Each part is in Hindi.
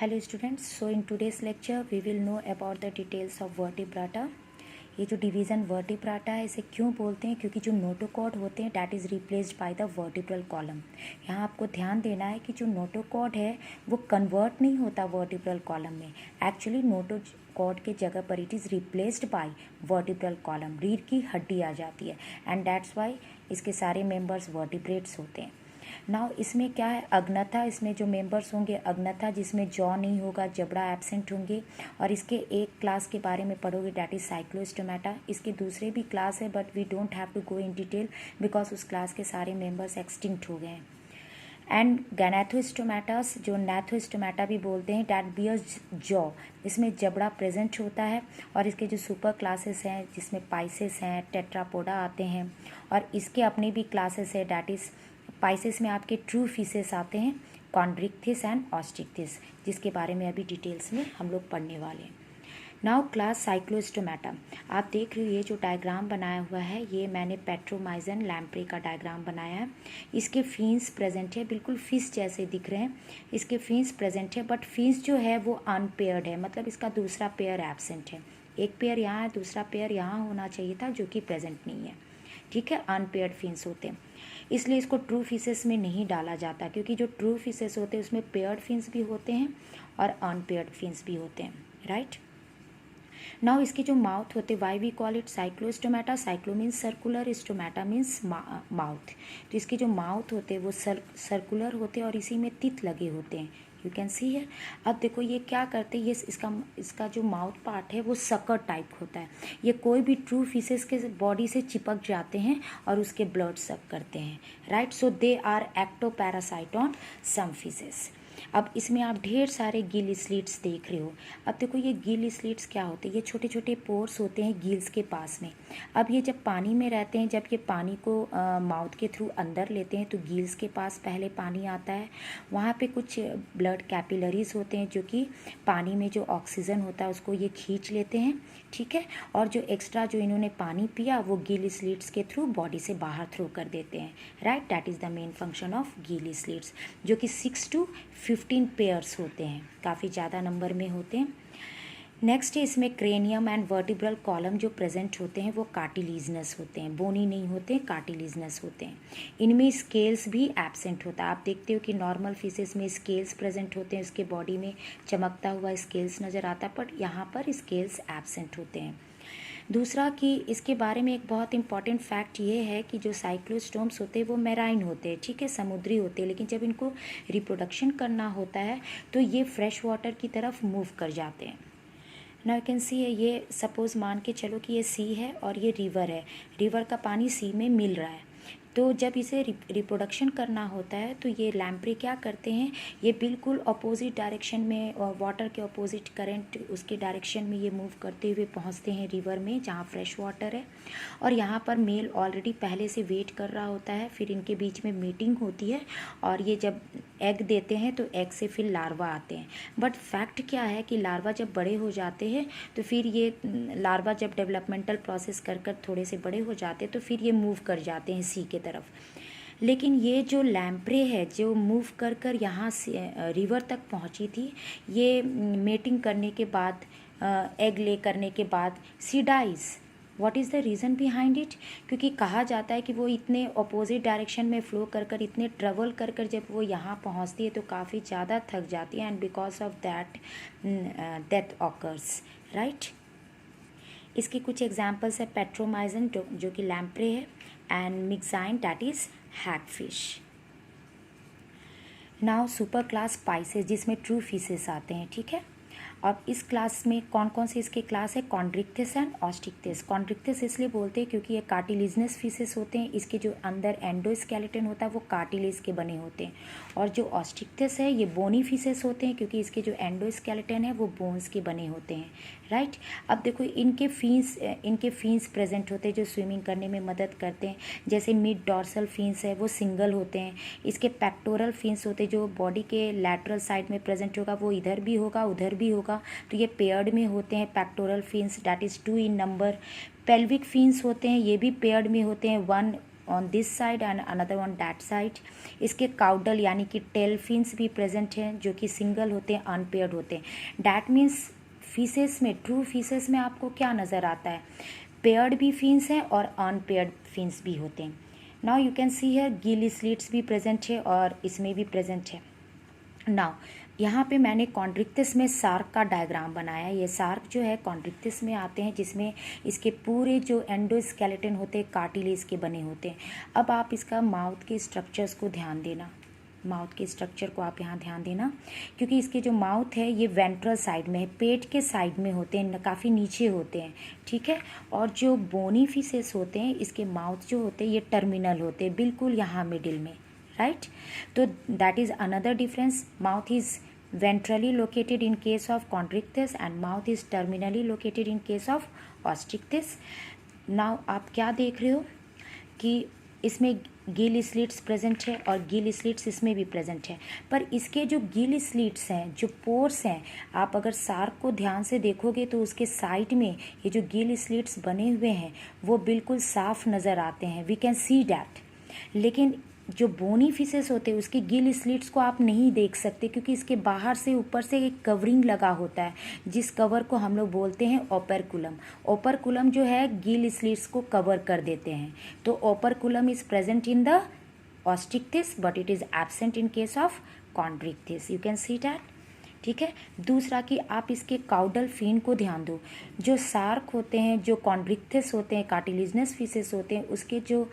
Hello students, so in today's lecture we will know about the details of vertebrata. ये जो डिवीज़न वर्टिब्राटा है इसे क्यों बोलते हैं, क्योंकि जो नोटोकॉर्ड होते हैं that is replaced by the vertebral column. यहाँ आपको ध्यान देना है कि जो नोटोकॉर्ड है वो कन्वर्ट नहीं होता वर्टिब्रल कॉलम में। एक्चुअली नोटोकॉर्ड के जगह पर it is replaced by vertebral column, रीढ़ की हड्डी आ जाती है एंड दैट्स वाई इसके सारे मेंबर्स वर्टिब्रेट्स होते हैं। नाउ इसमें क्या है, अग्नथा, इसमें जो मेंबर्स होंगे अग्नथा, जिसमें जॉ नहीं होगा, जबड़ा एब्सेंट होंगे। और इसके एक क्लास के बारे में पढ़ोगे डैट इज साइक्लोस्टोमेटा। इसके दूसरे भी क्लास है but we don't have to go in detail because उस क्लास के सारे मेंबर्स एक्सटिंक्ट हो गए हैं। एंड गैनाथोस्टोमेटास, जो नैथोस्टोमेटा भी बोलते हैं, डैट बियर्स जॉ, इसमें जबड़ा प्रेजेंट होता है। और इसके जो सुपर क्लासेस हैं जिसमें पाइसेस हैं, टेट्रापोडा आते हैं, और इसके अपने भी क्लासेस है डैट इज़ पाइसेस में आपके ट्रू फिशेस आते हैं, कॉन्ड्रिक्थिस एंड ऑस्टिक्थिस, जिसके बारे में अभी डिटेल्स में हम लोग पढ़ने वाले हैं। नाउ क्लास साइक्लोस्टोमेटा, आप देख रहे हो ये जो डायग्राम बनाया हुआ है ये मैंने पेट्रोमाइजन लैम्प्रे का डायग्राम बनाया है। इसके फिन्स प्रेजेंट है, बिल्कुल फिश जैसे दिख रहे हैं, इसके फिन्स प्रेजेंट है बट फिन्स जो है वो अनपेयर्ड है, मतलब इसका दूसरा पेयर एब्सेंट है। एक पेयर यहाँ है, दूसरा पेयर यहाँ होना चाहिए था जो कि प्रेजेंट नहीं है। ठीक है, अनपेयर्ड फिन्स होते हैं, इसलिए इसको ट्रू फिशेस में नहीं डाला जाता, क्योंकि जो ट्रू फिशेस होते हैं उसमें पेयर्ड फिन्स भी होते हैं और अनपेयर्ड फिन्स भी होते हैं। राइट, नाउ इसके जो माउथ होते हैं, why we call it cyclostomata. Cyclo means circular, stomata means mouth. तो इसके जो माउथ होते हैं वो सर्कुलर होते हैं और इसी में तित लगे होते हैं, यू कैन सी हियर। अब देखो ये क्या करते हैं, ये इसका जो माउथ पार्ट है वो सकर टाइप होता है। ये कोई भी ट्रू फिशेस के बॉडी से चिपक जाते हैं और उसके ब्लड सक करते हैं। Right, so they are ectoparasite on some fishes. अब इसमें आप ढेर सारे गिल स्लिट्स देख रहे हो। अब देखो ये गिल स्लिट्स क्या होते हैं, ये छोटे छोटे पोर्स होते हैं गिल्स के पास में। अब ये जब पानी में रहते हैं, जब ये पानी को माउथ के थ्रू अंदर लेते हैं तो गिल्स के पास पहले पानी आता है, वहाँ पे कुछ ब्लड कैपिलरीज होते हैं जो कि पानी में जो ऑक्सीजन होता है उसको ये खींच लेते हैं। ठीक है, और जो एक्स्ट्रा जो इन्होंने पानी पिया वो गिल स्लिट्स के थ्रू बॉडी से बाहर थ्रो कर देते हैं। Right, that is the main function of gill slits, जो कि 6 to 15 पेयर्स होते हैं, काफ़ी ज़्यादा नंबर में होते हैं। नेक्स्ट है इसमें क्रेनियम एंड वर्टिब्रल कॉलम जो प्रेजेंट होते हैं वो कार्टिलिजनस होते हैं, बोनी नहीं होते, कार्टिलिजनस होते हैं। इनमें स्केल्स भी एब्सेंट होता है। आप देखते हो कि नॉर्मल फिशेस में स्केल्स प्रेजेंट होते हैं, उसके बॉडी में चमकता हुआ स्केल्स नज़र आता है, बट यहाँ पर स्केल्स एब्सेंट होते हैं। दूसरा कि इसके बारे में एक बहुत इंपॉर्टेंट फैक्ट ये है कि जो साइक्लोस्टोम्स होते हैं वो मैराइन होते हैं, ठीक है, समुद्री होते हैं, लेकिन जब इनको रिप्रोडक्शन करना होता है तो ये फ्रेश वाटर की तरफ मूव कर जाते हैं। नाउ यू कैन सी, ये सपोज मान के चलो कि ये सी है और ये रिवर है, रिवर का पानी सी में मिल रहा है, तो जब इसे रिप्रोडक्शन करना होता है तो ये लैम्प्रे क्या करते हैं, ये बिल्कुल अपोजिट डायरेक्शन में, वाटर के अपोजिट करंट उसके डायरेक्शन में ये मूव करते हुए पहुंचते हैं रिवर में जहाँ फ्रेश वाटर है। और यहाँ पर मेल ऑलरेडी पहले से वेट कर रहा होता है, फिर इनके बीच में मीटिंग होती है और ये जब एग देते हैं तो एग से फिर लार्वा आते हैं। बट फैक्ट क्या है कि लार्वा जब बड़े हो जाते हैं तो फिर ये लार्वा जब डेवलपमेंटल प्रोसेस कर कर थोड़े से बड़े हो जाते हैं तो फिर ये मूव कर जाते हैं सी के तरफ। लेकिन ये जो लैम्प्रे है जो मूव कर कर यहाँ से रिवर तक पहुँची थी, ये मेटिंग करने के बाद, एग ले करने के बाद she dies. What is the reason behind it, क्योंकि कहा जाता है कि वो इतने अपोजिट डायरेक्शन में फ्लो कर कर, इतने ट्रेवल कर कर जब वो यहाँ पहुँचती है तो काफ़ी ज़्यादा थक जाती है and because of that death occurs. Right, इसकी कुछ एग्जांपल्स है, पेट्रोमाइजन जो कि लैम्प्रे है, and Myxine that is hagfish. Now super class Pisces जिसमें ट्रू फिशेस आते हैं। ठीक है, अब इस क्लास में कौन कौन से इसके क्लास है, कॉन्ड्रिक्थिस एंड ऑस्टिक्थिस। कॉन्ड्रिक्थिस इसलिए बोलते हैं क्योंकि ये कार्टिलिजनस फिशेस होते हैं, इसके जो अंदर एंडोस्केलेटन होता है वो कार्टिलेज के बने होते हैं। और जो ऑस्टिक्थिस है ये बोनी फिशेस होते हैं क्योंकि इसके जो एंडोस्केलेटन है वो बोन्स के बने होते हैं। राइट, अब देखो इनके फिन्स प्रेजेंट होते हैं जो स्विमिंग करने में मदद करते हैं, जैसे मिड डॉर्सल फिन्स है वो सिंगल होते हैं। इसके पेक्टोरल फिन्स होते हैं जो बॉडी के लैटरल साइड में प्रेजेंट होगा, वो इधर भी होगा उधर भी होगा, तो ये पेयर्ड में होते हैं pectoral fins, that is 2 in number. Pelvic fins होते हैं, ये भी पेयर्ड में होते हैं, 1 on this side and another on that side. इसके काउडल यानी कि टेल फिन्स भी प्रेजेंट हैं जो कि सिंगल होते हैं, अनपेयर्ड होते हैं। डैट मीन्स फिशेस में, ट्रू फिशेस में आपको क्या नज़र आता है, पेयर्ड भी फिन्स हैं और अनपेयर्ड फिन्स भी होते हैं। Now you can see here gill slits भी प्रेजेंट है और इसमें भी प्रेजेंट है। नाउ यहाँ पे मैंने कॉन्ड्रिक्टिस में सार्क का डायग्राम बनाया। ये सार्क जो है कॉन्ड्रिक्टिस में आते हैं, जिसमें इसके पूरे जो एंडोस्केलेटन होते हैं कार्टिलेज के बने होते हैं। अब आप इसका माउथ के स्ट्रक्चर्स को ध्यान देना, माउथ के स्ट्रक्चर को आप यहाँ ध्यान देना, क्योंकि इसके जो माउथ है ये वेंट्रल साइड में है, पेट के साइड में होते हैं, काफ़ी नीचे होते हैं, ठीक है। और जो बोनी फिशेस होते हैं इसके माउथ जो होते हैं ये टर्मिनल होते हैं, बिल्कुल यहाँ मिडिल में, राइट। तो that is another difference. Mouth is ventrally located in case of chondrichthyes and mouth is terminally located in case of osteichthyes. Now आप क्या देख रहे हो कि इसमें गिल स्लिट्स प्रेजेंट है और गिल स्लिट्स इसमें भी प्रेजेंट है, पर इसके जो गिल स्लिट्स हैं, जो पोर्स हैं, आप अगर सार्क को ध्यान से देखोगे तो उसके साइड में ये जो गिल स्लिट्स बने हुए हैं वो बिल्कुल साफ नज़र आते हैं, वी कैन सी डैट। लेकिन जो बोनी फिशेस होते हैं उसके गिल स्लिट्स को आप नहीं देख सकते, क्योंकि इसके बाहर से ऊपर से एक कवरिंग लगा होता है, जिस कवर को हम लोग बोलते हैं ओपरकुलम। ओपरकुलम जो है गिल स्लिट्स को कवर कर देते हैं। तो operculum is present in the Osteichthyes but it is absent in case of Chondrichthyes, you can see that, ठीक है। दूसरा कि आप इसके काउडल फिन को ध्यान दो। जो सार्क होते हैं, जो कॉन्ड्रिक्टिस होते हैं, कार्टिलेजिनस फिशेस होते हैं, उसके जो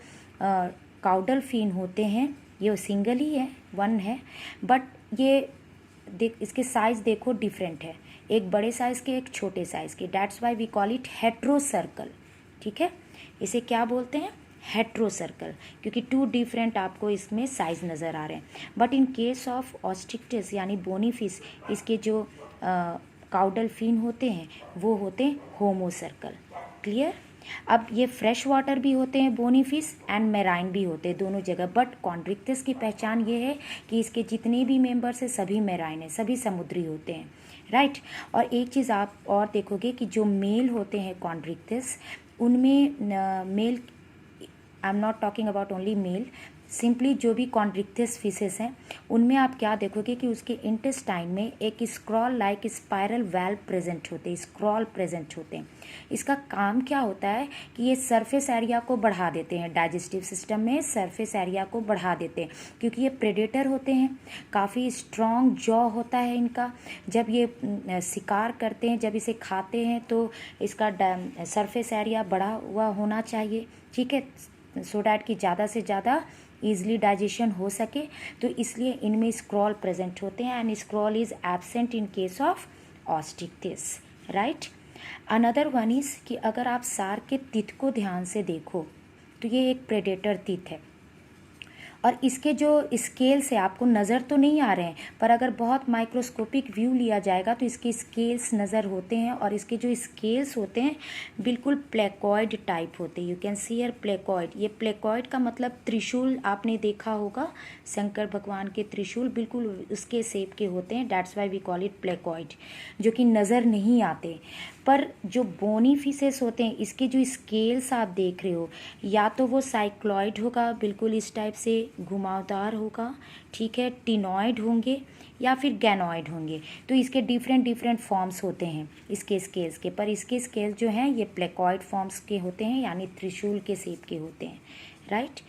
काउडल फिन होते हैं ये सिंगल ही है, वन है, बट ये इसके साइज़ देखो डिफरेंट है, एक बड़े साइज़ के एक छोटे साइज़ के। That's why we call it heterocercal, ठीक है। इसे क्या बोलते हैं, हेट्रो सर्कल, क्योंकि टू डिफरेंट आपको इसमें साइज़ नज़र आ रहे हैं। But in case of Osteichthyes यानी बोनी फिश, इसके जो काउडल फिन होते हैं वो होते हैं होमो सर्कल, क्लियर। अब ये फ्रेश वाटर भी होते हैं बोनी फिश एंड मेराइन भी होते हैं, दोनों जगह। बट कॉन्ड्रिक्टिस की पहचान ये है कि इसके जितने भी मेंबर्स हैं सभी मेराइन हैं, सभी समुद्री होते हैं, राइट। और एक चीज़ आप और देखोगे कि जो मेल होते हैं कॉन्ड्रिक्टिस, उनमें male, I am not talking about only male, simply जो भी कॉन्ड्रिक्टिस फिशेस हैं उनमें आप क्या देखोगे कि उसके इंटेस्टाइन में एक scroll like spiral valve present होते हैं, स्क्रॉल प्रेजेंट होते हैं। इसका काम क्या होता है कि ये सरफेस एरिया को बढ़ा देते हैं, डाइजेस्टिव सिस्टम में सरफेस एरिया को बढ़ा देते हैं, क्योंकि ये प्रेडेटर होते हैं, काफ़ी स्ट्रॉन्ग जॉ होता है इनका। जब ये शिकार करते हैं, जब इसे खाते हैं तो इसका सरफेस एरिया बढ़ा हुआ होना चाहिए, ठीक है, सो डैट कि ज़्यादा से ज़्यादा ईजिली डाइजेशन हो सके। तो इसलिए इनमें स्क्रॉल प्रेजेंट होते हैं and scroll is absent in case of Osteichthyes, right. Another one is कि अगर आप सार्क के टीथ को ध्यान से देखो तो ये एक प्रेडेटर टीथ है, और इसके जो स्केल्स है आपको नज़र तो नहीं आ रहे हैं, पर अगर बहुत माइक्रोस्कोपिक व्यू लिया जाएगा तो इसके स्केल्स नज़र होते हैं, और इसके जो स्केल्स होते हैं बिल्कुल प्लेकॉइड टाइप होते हैं। You can see here placoid. ये प्लेकॉइड का मतलब त्रिशूल आपने देखा होगा, शंकर भगवान के त्रिशूल बिल्कुल उसके शेप के होते हैं, that's why we call it placoid, जो कि नज़र नहीं आते। पर जो बोनी फिशेस होते हैं इसके जो स्केल्स आप देख रहे हो, या तो वो साइक्लॉइड होगा, बिल्कुल इस टाइप से घुमावदार होगा, ठीक है, टिनॉइड होंगे या फिर गैनॉइड होंगे। तो इसके डिफरेंट फॉर्म्स होते हैं इसके स्केल्स के, पर इसके स्केल्स जो हैं ये प्लेकॉइड फॉर्म्स के होते हैं, यानी त्रिशूल के शेप के होते हैं, राइट।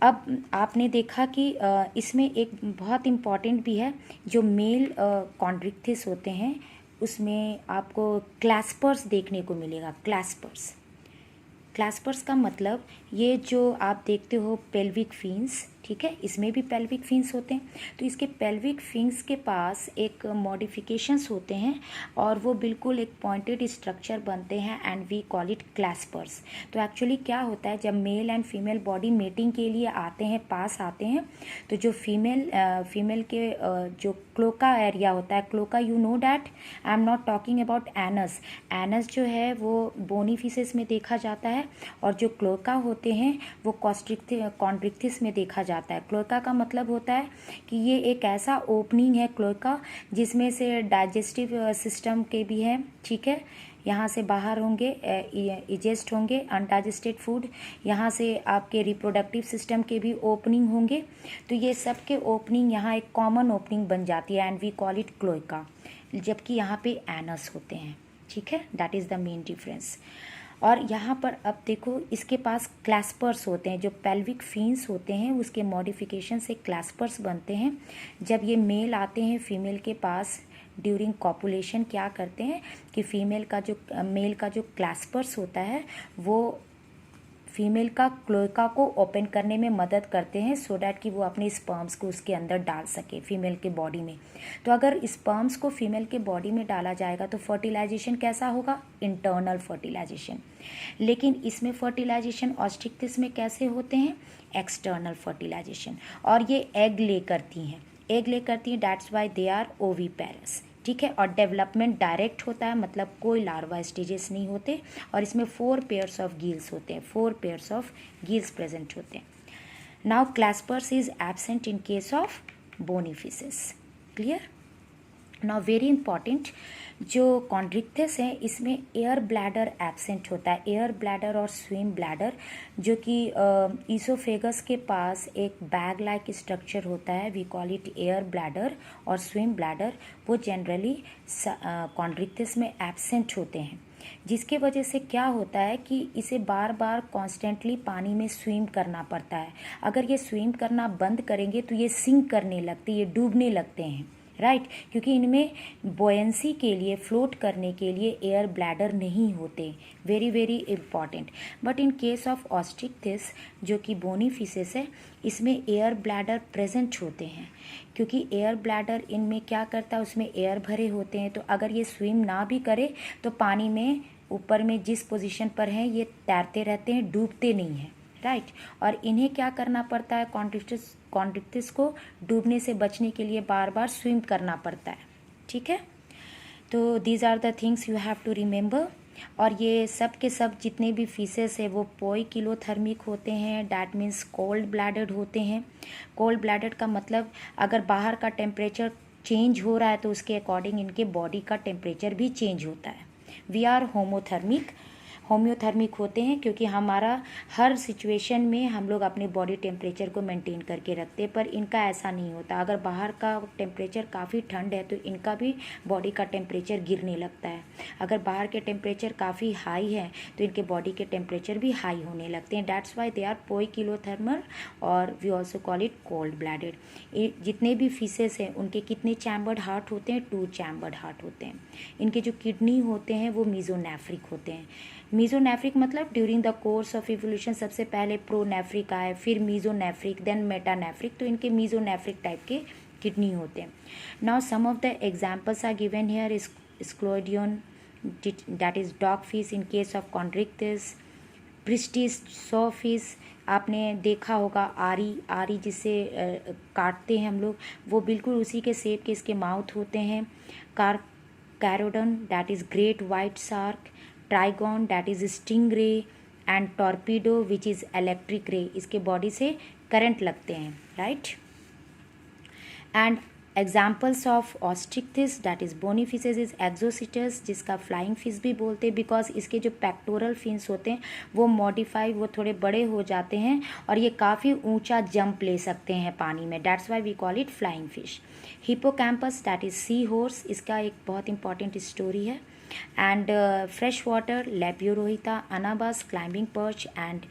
अब आपने देखा कि इसमें एक बहुत इम्पॉर्टेंट भी है, जो मेल कॉन्ड्रिक्टिस होते हैं उसमें आपको क्लैस्पर्स देखने को मिलेगा। क्लैस्पर्स, क्लैस्पर्स का मतलब ये जो आप देखते हो पेल्विक फिन्स, ठीक है, इसमें भी पेल्विक फिन्स होते हैं। तो इसके पेल्विक फिन्स के पास एक मॉडिफिकेशंस होते हैं और वो बिल्कुल एक पॉइंटेड स्ट्रक्चर बनते हैं एंड वी कॉल इट क्लैस्पर्स। तो एक्चुअली क्या होता है, जब male and female body mating के लिए आते हैं, पास आते हैं, तो जो फीमेल के जो क्लोका एरिया होता है, cloaca you know that, I am not talking about anus. Anus जो है वो बोनी फिशेस में देखा जाता है, और जो क्लोका होते हैं वो कॉन्ड्रिक्टिस में देखा जाता है। जाता है। क्लोएका का मतलब होता है कि ये एक ऐसा ओपनिंग है क्लोएका जिसमें से डाइजेस्टिव सिस्टम के भी हैं, ठीक है, यहाँ से बाहर होंगे, इजेस्ट होंगे अनडाइजेस्टेड फूड, यहाँ से आपके रिप्रोडक्टिव सिस्टम के भी ओपनिंग होंगे। तो ये सब के ओपनिंग यहाँ एक कॉमन ओपनिंग बन जाती है and we call it cloaca, जबकि यहाँ पे एनस होते हैं, ठीक है, that is the main difference. और यहाँ पर अब देखो इसके पास क्लैस्पर्स होते हैं, जो पेल्विक फिन्स होते हैं उसके मॉडिफिकेशन से क्लैस्पर्स बनते हैं। जब ये मेल आते हैं फीमेल के पास ड्यूरिंग कॉपुलेशन, क्या करते हैं कि फीमेल का जो मेल का जो क्लैस्पर्स होता है वो फीमेल का क्लोएका को ओपन करने में मदद करते हैं सो डैट कि वो अपने स्पर्म्स को उसके अंदर डाल सके फीमेल के बॉडी में। तो अगर स्पर्म्स को फीमेल के बॉडी में डाला जाएगा तो फर्टिलाइजेशन कैसा होगा, इंटरनल फर्टिलाइजेशन। लेकिन इसमें फर्टिलाइजेशन ऑस्ट्रिक्टिस में कैसे होते हैं, एक्सटर्नल फर्टिलाइजेशन। और ये एग ले करती हैं, that's why they are oviparous, ठीक है। और डेवलपमेंट डायरेक्ट होता है, मतलब कोई लार्वा स्टेजेस नहीं होते। और इसमें 4 पेयर्स ऑफ गिल्स होते हैं, 4 पेयर्स ऑफ गिल्स प्रेजेंट होते हैं। Now claspers is absent in case of bony fishes, clear. Now very important, जो कॉन्ड्रिक्थिस है इसमें एयर ब्लैडर एब्सेंट होता है, एयर ब्लैडर और स्विम ब्लैडर, जो कि ईसोफेगस के पास एक बैग लाइक स्ट्रक्चर होता है, we call it air bladder और स्विम ब्लैडर, वो जनरली कॉन्ड्रिक्थिस में एब्सेंट होते हैं। जिसके वजह से क्या होता है कि इसे बार बार कॉन्स्टेंटली पानी में स्विम करना पड़ता है। अगर ये स्विम करना बंद करेंगे तो ये सिंक करने लगते, ये डूबने लगते हैं, राइट, क्योंकि इनमें बोयंसी के लिए, फ्लोट करने के लिए एयर ब्लैडर नहीं होते, very very important. But in case of Osteichthyes जो कि बोनी फिशेस है, इसमें एयर ब्लैडर प्रेजेंट होते हैं, क्योंकि एयर ब्लैडर इनमें क्या करता है, उसमें एयर भरे होते हैं। तो अगर ये स्विम ना भी करे तो पानी में ऊपर में जिस पोजीशन पर हैं ये तैरते रहते हैं, डूबते नहीं हैं, राइट। और इन्हें क्या करना पड़ता है, कॉन्ड्रिक्थिस को डूबने से बचने के लिए बार बार स्विम करना पड़ता है, ठीक है। तो these are the things you have to remember. और ये सब के सब जितने भी फिशेस है वो पोइकिलोथर्मिक होते हैं, डैट मीन्स कोल्ड ब्लैडेड होते हैं। कोल्ड ब्लैडेड का मतलब अगर बाहर का टेम्परेचर चेंज हो रहा है तो उसके अकॉर्डिंग इनके बॉडी का टेम्परेचर भी चेंज होता है। वी आर होम्योथर्मिक होते हैं, क्योंकि हमारा हर सिचुएशन में हम लोग अपने बॉडी टेम्परेचर को मेंटेन करके रखते हैं, पर इनका ऐसा नहीं होता। अगर बाहर का टेम्परेचर काफ़ी ठंड है तो इनका भी बॉडी का टेम्परेचर गिरने लगता है। अगर बाहर के टेम्परेचर काफ़ी हाई है तो इनके बॉडी के टेम्परेचर भी हाई होने लगते हैं, that's why they are poikilothermal और we also call it cold blooded. जितने भी फिशेस हैं उनके कितने चैम्बर्ड हार्ट होते हैं, 2 चैम्बर्ड हार्ट होते हैं। इनके जो किडनी होते हैं वो मीजोनेफ्रिक होते हैं। मीजोनेफ्रिक मतलब during the course of evolution सबसे पहले प्रोनेफ्रिक आए, फिर मीजोनेफ्रिक, देन मेटानेफ्रिक, तो इनके मीजोनेफ्रिक टाइप के किडनी होते हैं। Now some of the examples are given here, Scoliodon that is dog fish in case of Chondrichthyes, Pristis saw fish, आपने देखा होगा आरी जिसे काटते हैं हम लोग, वो बिल्कुल उसी के शेप के इसके माउथ होते हैं। Carcharodon that is great white shark, Trygon that is sting ray, and Torpedo which is electric ray, इसके बॉडी से करंट लगते हैं, right. And examples of Osteichthyes that is bony fishes is Exocoetus, जिसका फ्लाइंग फिश भी बोलते हैं, बिकॉज इसके जो पेक्टोरल फिन्स होते हैं वो मॉडिफाई, वो थोड़े बड़े हो जाते हैं और ये काफ़ी ऊंचा जंप ले सकते हैं पानी में, that's why we call it flying fish. Hippocampus that is sea horse, इसका एक बहुत इंपॉर्टेंट स्टोरी है। And fresh water Labeo rohita, Anabas climbing perch, and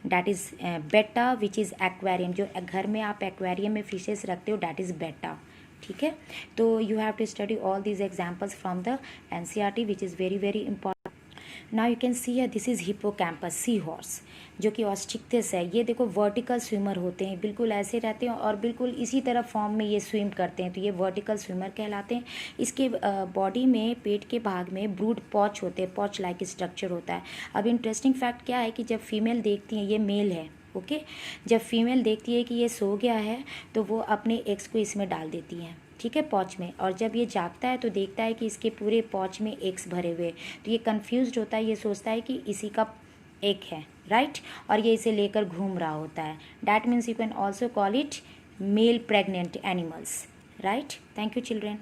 that is Betta which is aquarium, जो घर में आप एक्वेरियम में फिशेस रखते हो, दैट इज़ बेटा, ठीक है। तो you have to study all these examples from the NCERT which is very very important. Now you can see this is hippocampus sea horse, जो कि ऑस्ट्रिक्थिस है। ये देखो वर्टिकल स्विमर होते हैं, बिल्कुल ऐसे रहते हैं और बिल्कुल इसी तरह फॉर्म में ये स्विम करते हैं, तो ये वर्टिकल स्विमर कहलाते हैं। इसके बॉडी में, पेट के भाग में ब्रूड पॉच होते हैं, पॉच लाइक स्ट्रक्चर होता है। अब इंटरेस्टिंग फैक्ट क्या है कि जब फीमेल देखती है, ये मेल है, ओके, जब फीमेल देखती है कि ये सो गया है तो वो अपने एग्स को इसमें डाल देती है, ठीक है, पॉच में। और जब ये जागता है तो देखता है कि इसके पूरे पॉच में एग्स भरे हुए, तो ये कंफ्यूज्ड होता है, ये सोचता है कि इसी का एक है, राइट, और ये इसे लेकर घूम रहा होता है. That means you can also call it male pregnant animals, right. Thank you children.